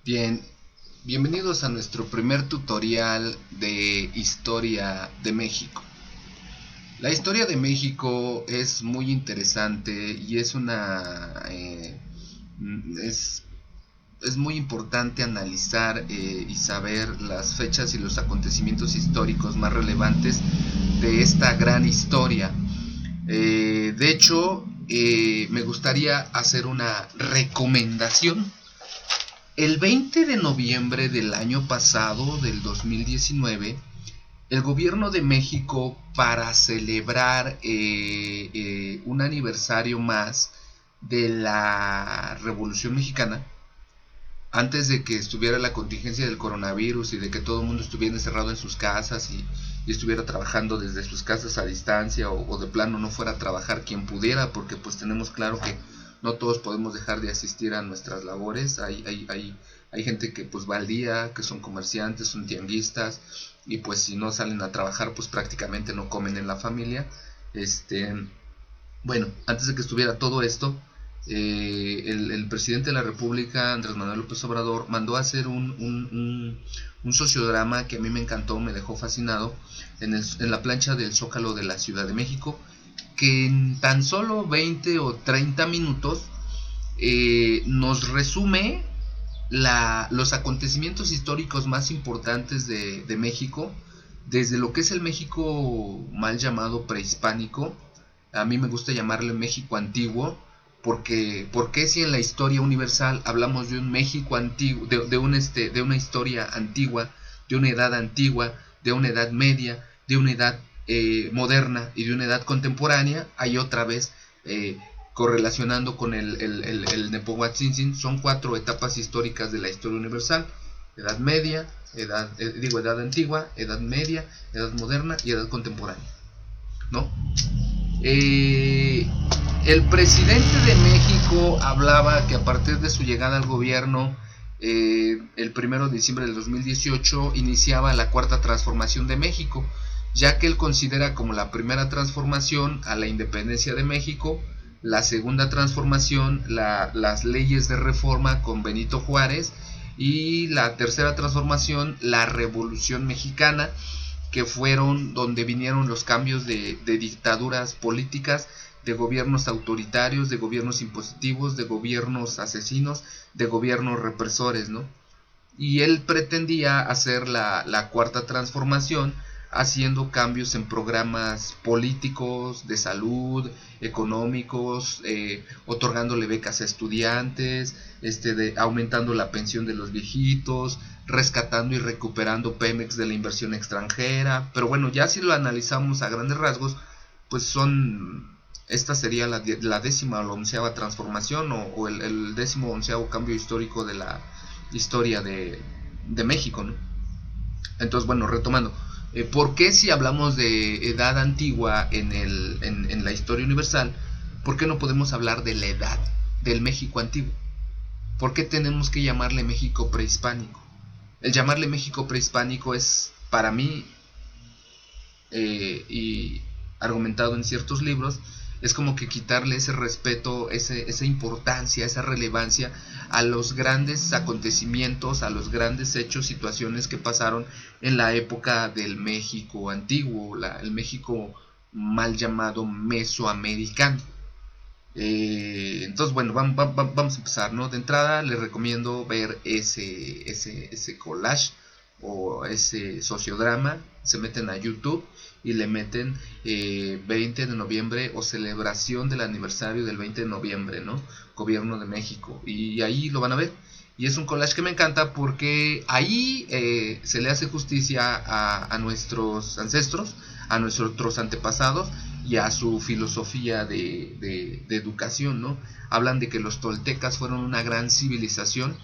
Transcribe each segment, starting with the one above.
Bien, bienvenidos a nuestro primer tutorial de historia de México. La historia de México es muy interesante y es, es muy importante analizar y saber las fechas y los acontecimientos históricos más relevantes de esta gran historia. De hecho, me gustaría hacer una recomendación. El 20 de noviembre del año pasado, del 2019, el gobierno de México, para celebrar un aniversario más de la Revolución Mexicana, antes de que estuviera la contingencia del coronavirus y de que todo el mundo estuviera encerrado en sus casas y estuviera trabajando desde sus casas a distancia o de plano no fuera a trabajar quien pudiera, porque pues tenemos claro que no todos podemos dejar de asistir a nuestras labores. Hay gente que pues va al día, que son comerciantes, son tianguistas, y pues si no salen a trabajar pues prácticamente no comen en la familia. Bueno, antes de que estuviera todo esto, el presidente de la República, Andrés Manuel López Obrador, mandó a hacer un sociodrama que a mí me encantó, me dejó fascinado, en la plancha del Zócalo de la Ciudad de México, que en tan solo 20 o 30 minutos nos resume los acontecimientos históricos más importantes de México, desde lo que es el México mal llamado prehispánico. A mí me gusta llamarle México antiguo, porque si en la historia universal hablamos de un México antiguo, de una historia antigua, de una edad antigua, de una edad media, de una edad moderna y de una edad contemporánea, hay otra vez correlacionando con el Nepohualtzin. Son 4 etapas históricas de la historia universal: edad media, edad antigua, edad media, edad moderna y edad contemporánea, ¿no? El presidente de México hablaba que a partir de su llegada al gobierno, el 1 de diciembre del 2018, iniciaba la cuarta transformación de México, ya que él considera como la primera transformación a la independencia de México, la segunda transformación las leyes de reforma con Benito Juárez, y la tercera transformación la Revolución Mexicana, que fueron donde vinieron los cambios de dictaduras políticas, de gobiernos autoritarios, de gobiernos impositivos, de gobiernos asesinos, de gobiernos represores, ¿no? Y él pretendía hacer la cuarta transformación haciendo cambios en programas políticos, de salud, económicos, otorgándole becas a estudiantes, aumentando la pensión de los viejitos, rescatando y recuperando Pemex de la inversión extranjera. Pero bueno, ya si lo analizamos a grandes rasgos, pues esta sería la décima o la onceava transformación, o el décimo onceavo cambio histórico de la historia de México, ¿no? Entonces, bueno, retomando, ¿por qué si hablamos de edad antigua en la historia universal, por qué no podemos hablar de la edad del México antiguo? ¿Por qué tenemos que llamarle México prehispánico? El llamarle México prehispánico es, para mí, y argumentado en ciertos libros, es como que quitarle ese respeto, esa importancia, esa relevancia a los grandes acontecimientos, a los grandes hechos, situaciones que pasaron en la época del México antiguo, el México mal llamado mesoamericano. Entonces, bueno, vamos a empezar, ¿no? De entrada les recomiendo ver ese collage o ese sociodrama. Se meten a YouTube y le meten 20 de noviembre o celebración del aniversario del 20 de noviembre, ¿no? Gobierno de México. Y ahí lo van a ver. Y es un collage que me encanta porque ahí se le hace justicia a nuestros ancestros, a nuestros antepasados y a su filosofía de educación, ¿no? Hablan de que los toltecas fueron una gran civilización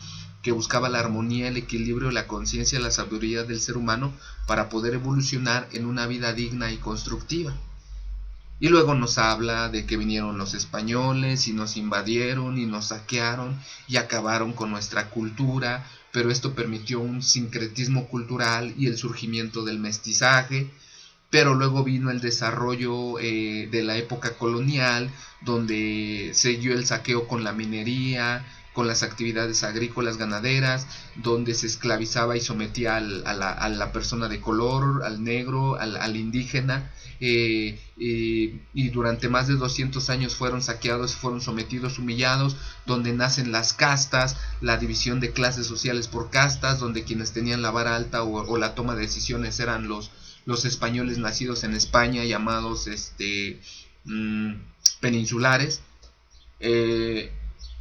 que buscaba la armonía, el equilibrio, la conciencia, la sabiduría del ser humano para poder evolucionar en una vida digna y constructiva. Y luego nos habla de que vinieron los españoles y nos invadieron y nos saquearon y acabaron con nuestra cultura, pero esto permitió un sincretismo cultural y el surgimiento del mestizaje. pero luego vino el desarrollo de la época colonial, donde siguió el saqueo con la minería, con las actividades agrícolas ganaderas, donde se esclavizaba y sometía a la persona de color, al negro, al indígena, y durante más de 200 años fueron saqueados, fueron sometidos, humillados, donde nacen las castas, la división de clases sociales por castas, donde quienes tenían la vara alta o la toma de decisiones eran los españoles nacidos en España, llamados peninsulares,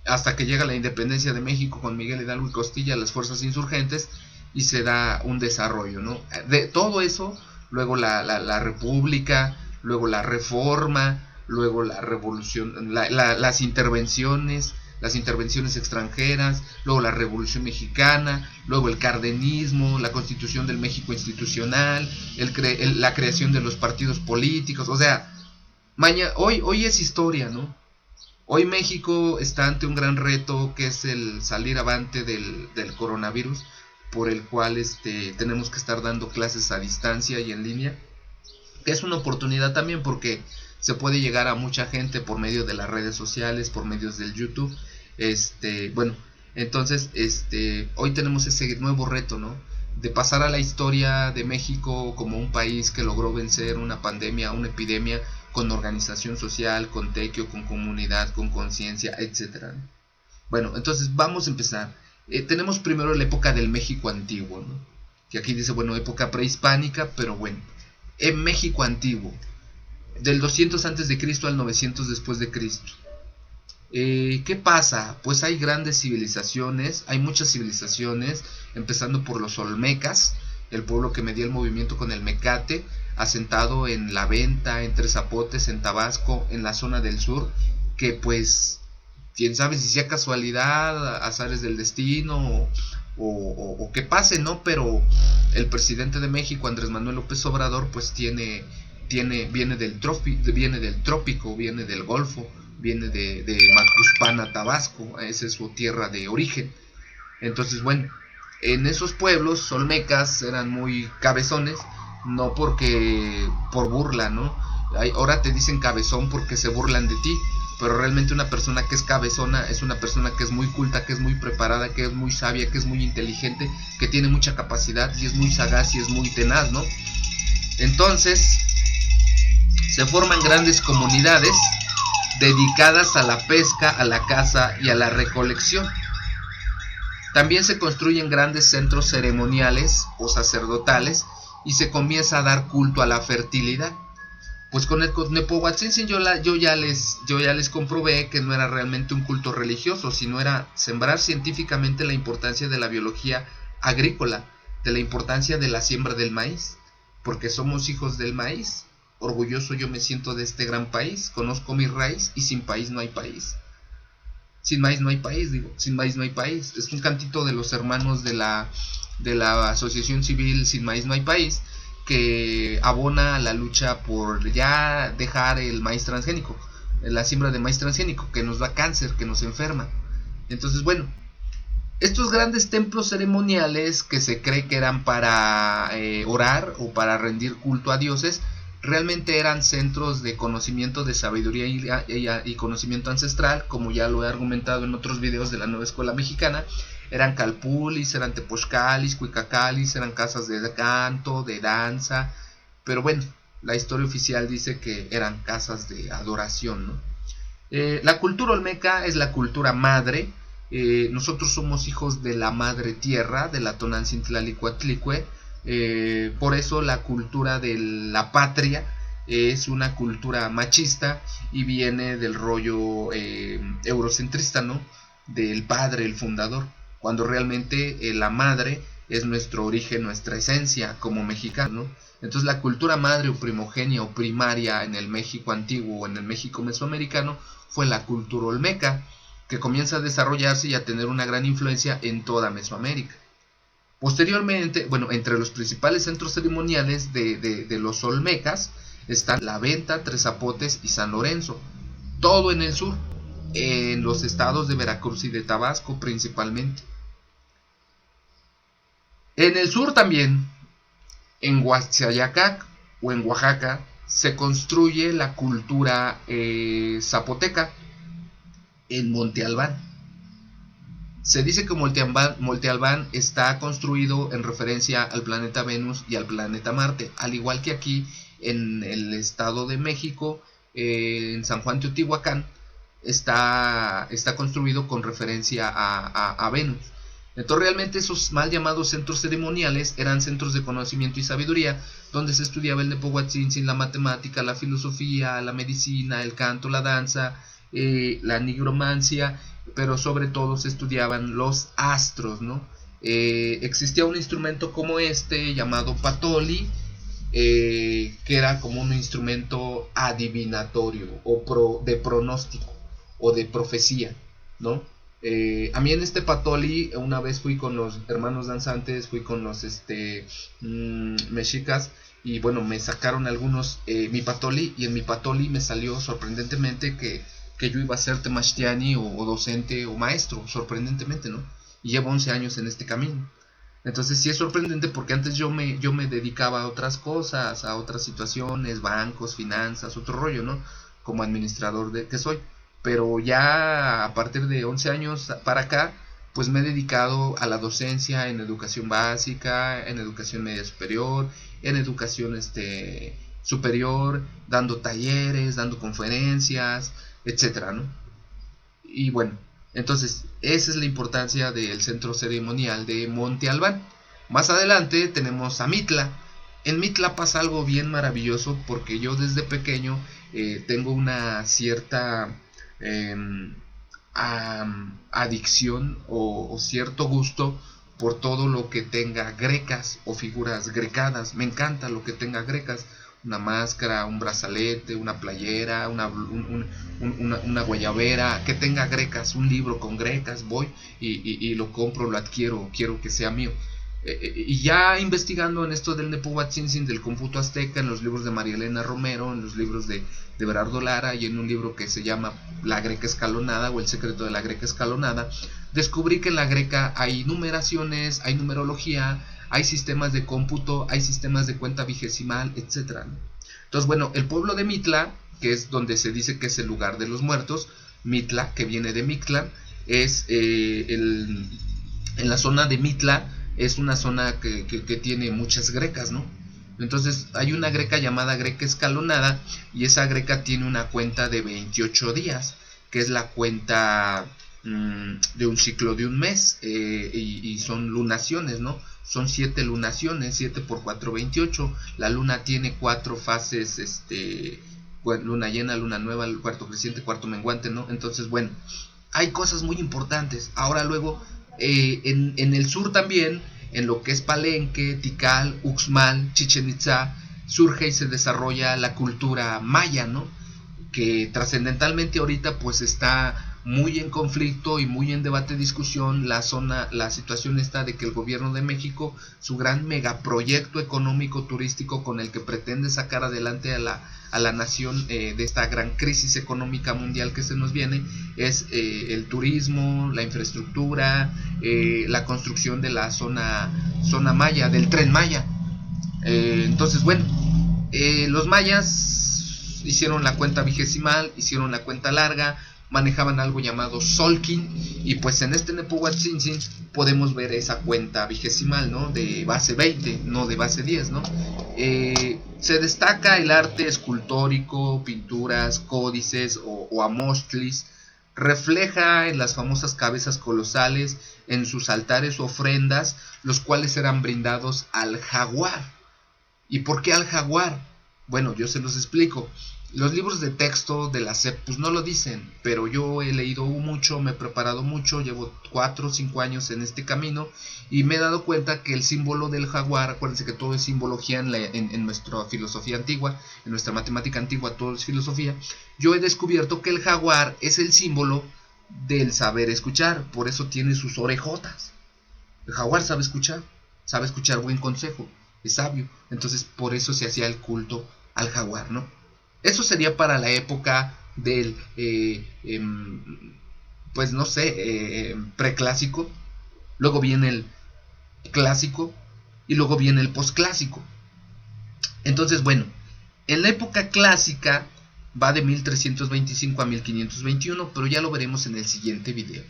hasta que llega la independencia de México con Miguel Hidalgo y Costilla, las fuerzas insurgentes, y se da un desarrollo, ¿no? De todo eso, luego la república, luego la reforma, luego la revolución, las intervenciones extranjeras, luego la Revolución Mexicana, luego el cardenismo, la constitución del México institucional, la creación de los partidos políticos. O sea, hoy es historia, ¿no? Hoy México está ante un gran reto, que es el salir avante del coronavirus, por el cual tenemos que estar dando clases a distancia y en línea, que es una oportunidad también porque se puede llegar a mucha gente por medio de las redes sociales, por medios del YouTube. Bueno, entonces hoy tenemos ese nuevo reto, ¿no? De pasar a la historia de México como un país que logró vencer una pandemia, una epidemia, con organización social, con tequio, con comunidad, con conciencia, etc. Bueno, entonces vamos a empezar. Tenemos primero la época del México antiguo, ¿no? Que aquí dice, bueno, época prehispánica, pero bueno, en México antiguo, del 200 antes de Cristo al 900 después de Cristo. ¿Qué pasa? Pues hay grandes civilizaciones, hay muchas civilizaciones, empezando por los olmecas, el pueblo que medía el movimiento con el mecate, asentado en La Venta, en Tres Zapotes, en Tabasco, en la zona del sur, que pues, quién sabe si sea casualidad, azares del destino, o que pase, ¿no? Pero el presidente de México, Andrés Manuel López Obrador, pues viene del trópico, viene del Golfo, viene de Macuspana, Tabasco, esa es su tierra de origen. Entonces, bueno, en esos pueblos olmecas eran muy cabezones, no por burla, ¿no? Ahora te dicen cabezón porque se burlan de ti, pero realmente una persona que es cabezona es una persona que es muy culta, que es muy preparada, que es muy sabia, que es muy inteligente, que tiene mucha capacidad y es muy sagaz y es muy tenaz, ¿no? Entonces se forman grandes comunidades dedicadas a la pesca, a la caza y a la recolección. También se construyen grandes centros ceremoniales o sacerdotales y se comienza a dar culto a la fertilidad. Pues con el Nepohualtzin yo ya les comprobé que no era realmente un culto religioso, sino era sembrar científicamente la importancia de la biología agrícola, de la importancia de la siembra del maíz, porque somos hijos del maíz. Orgulloso yo me siento de este gran país, conozco mi raíz y sin país no hay país. Sin maíz no hay país, sin maíz no hay país. Es un cantito de los hermanos de la Asociación Civil Sin Maíz No Hay País, que abona la lucha por ya dejar el maíz transgénico, la siembra de maíz transgénico, que nos da cáncer, que nos enferma. Entonces, bueno, estos grandes templos ceremoniales que se cree que eran para orar o para rendir culto a dioses, realmente eran centros de conocimiento, de sabiduría y conocimiento ancestral, como ya lo he argumentado en otros videos de la Nueva Escuela Mexicana. Eran calpulis, eran tepochcalis, cuicacalis, eran casas de canto, de danza, pero bueno, la historia oficial dice que eran casas de adoración, ¿no? La cultura olmeca es la cultura madre. Nosotros somos hijos de la madre tierra, de la Tonantzin-Tlalikuatlicue. Por eso la cultura de la patria es una cultura machista y viene del rollo eurocentrista, ¿no? Del padre, el fundador, cuando realmente la madre es nuestro origen, nuestra esencia como mexicano, ¿no? Entonces la cultura madre o primogenia o primaria en el México antiguo o en el México mesoamericano fue la cultura olmeca, que comienza a desarrollarse y a tener una gran influencia en toda Mesoamérica. Posteriormente, bueno, entre los principales centros ceremoniales de los olmecas están La Venta, Tres Zapotes y San Lorenzo, todo en el sur, en los estados de Veracruz y de Tabasco principalmente. En el sur también, en Huaxayacac, o en Oaxaca, se construye la cultura zapoteca en Monte Albán. Se dice que Monte Albán está construido en referencia al planeta Venus y al planeta Marte, al igual que aquí en el Estado de México, en San Juan Teotihuacán, está construido con referencia a Venus. Entonces realmente esos mal llamados centros ceremoniales eran centros de conocimiento y sabiduría, donde se estudiaba el Nepohuatzintzin, la matemática, la filosofía, la medicina, el canto, la danza, la nigromancia, pero sobre todo se estudiaban los astros, ¿no? Existía un instrumento como este llamado patoli, que era como un instrumento adivinatorio o de pronóstico o de profecía, ¿no? A mí en este patoli, una vez fui con los hermanos danzantes, fui con los mexicas, y bueno, me sacaron algunos mi patoli, y en mi patoli me salió sorprendentemente que yo iba a ser temachtiani o docente o maestro, sorprendentemente, ¿no? Y llevo 11 años en este camino. Entonces sí es sorprendente, porque antes yo me dedicaba a otras cosas, a otras situaciones, bancos, finanzas, otro rollo, ¿no? Como administrador que soy. Pero ya a partir de 11 años para acá, pues me he dedicado a la docencia en educación básica, en educación media superior, en educación superior, dando talleres, dando conferencias, etcétera, ¿no? Y bueno, entonces esa es la importancia del centro ceremonial de Monte Albán. Más adelante tenemos a Mitla. En Mitla pasa algo bien maravilloso, porque yo desde pequeño tengo una cierta adicción o cierto gusto por todo lo que tenga grecas o figuras grecadas. Me encanta lo que tenga grecas. Una máscara, un brazalete, una playera, una guayabera, que tenga grecas, un libro con grecas, voy y lo compro, lo adquiero, quiero que sea mío. Y ya investigando en esto del Nepohuatzintzin, del cómputo azteca, en los libros de María Elena Romero, en los libros de Berardo Lara, y en un libro que se llama La Greca Escalonada o El secreto de la Greca Escalonada, descubrí que en la greca hay numeraciones, hay numerología, hay sistemas de cómputo, hay sistemas de cuenta vigesimal, etc. Entonces, bueno, el pueblo de Mitla, que es donde se dice que es el lugar de los muertos, Mitla, que viene de Mictlán, es en la zona de Mitla, es una zona que tiene muchas grecas, ¿no? Entonces hay una greca llamada Greca Escalonada, y esa greca tiene una cuenta de 28 días, que es la cuenta de un ciclo de un mes, y son lunaciones, ¿no? Son 7 lunaciones, 7 por 4, 28. La luna tiene 4 fases, luna llena, luna nueva, el cuarto creciente, cuarto menguante, ¿no? Entonces, bueno, hay cosas muy importantes. Ahora luego, en el sur también, en lo que es Palenque, Tikal, Uxmal, Chichen Itzá, surge y se desarrolla la cultura maya, ¿no? Que trascendentalmente ahorita pues está muy en conflicto y muy en debate, discusión, la situación está de que el gobierno de México, su gran megaproyecto económico turístico con el que pretende sacar adelante a la nación de esta gran crisis económica mundial que se nos viene, es el turismo, la infraestructura, la construcción de la zona maya, del Tren Maya. Entonces, bueno, los mayas hicieron la cuenta vigesimal, hicieron la cuenta larga, manejaban algo llamado Solkin, y pues en este Nepohuatzintzin podemos ver esa cuenta vigesimal, ¿no? De base 20, no de base 10, ¿no? Se destaca el arte escultórico, pinturas, códices o amostlis, refleja en las famosas cabezas colosales, en sus altares u ofrendas, los cuales eran brindados al jaguar. ¿Y por qué al jaguar? Bueno, yo se los explico. Los libros de texto de la SEP pues no lo dicen, pero yo he leído mucho, me he preparado mucho, llevo 4 o 5 años en este camino, y me he dado cuenta que el símbolo del jaguar, acuérdense que todo es simbología en nuestra filosofía antigua, en nuestra matemática antigua, todo es filosofía. Yo he descubierto que el jaguar es el símbolo del saber escuchar, por eso tiene sus orejotas. El jaguar sabe escuchar buen consejo, es sabio, entonces por eso se hacía el culto al jaguar, ¿no? Eso sería para la época del, pues no sé, preclásico. Luego viene el clásico y luego viene el posclásico. Entonces, bueno, en la época clásica va de 1325 a 1521, pero ya lo veremos en el siguiente video.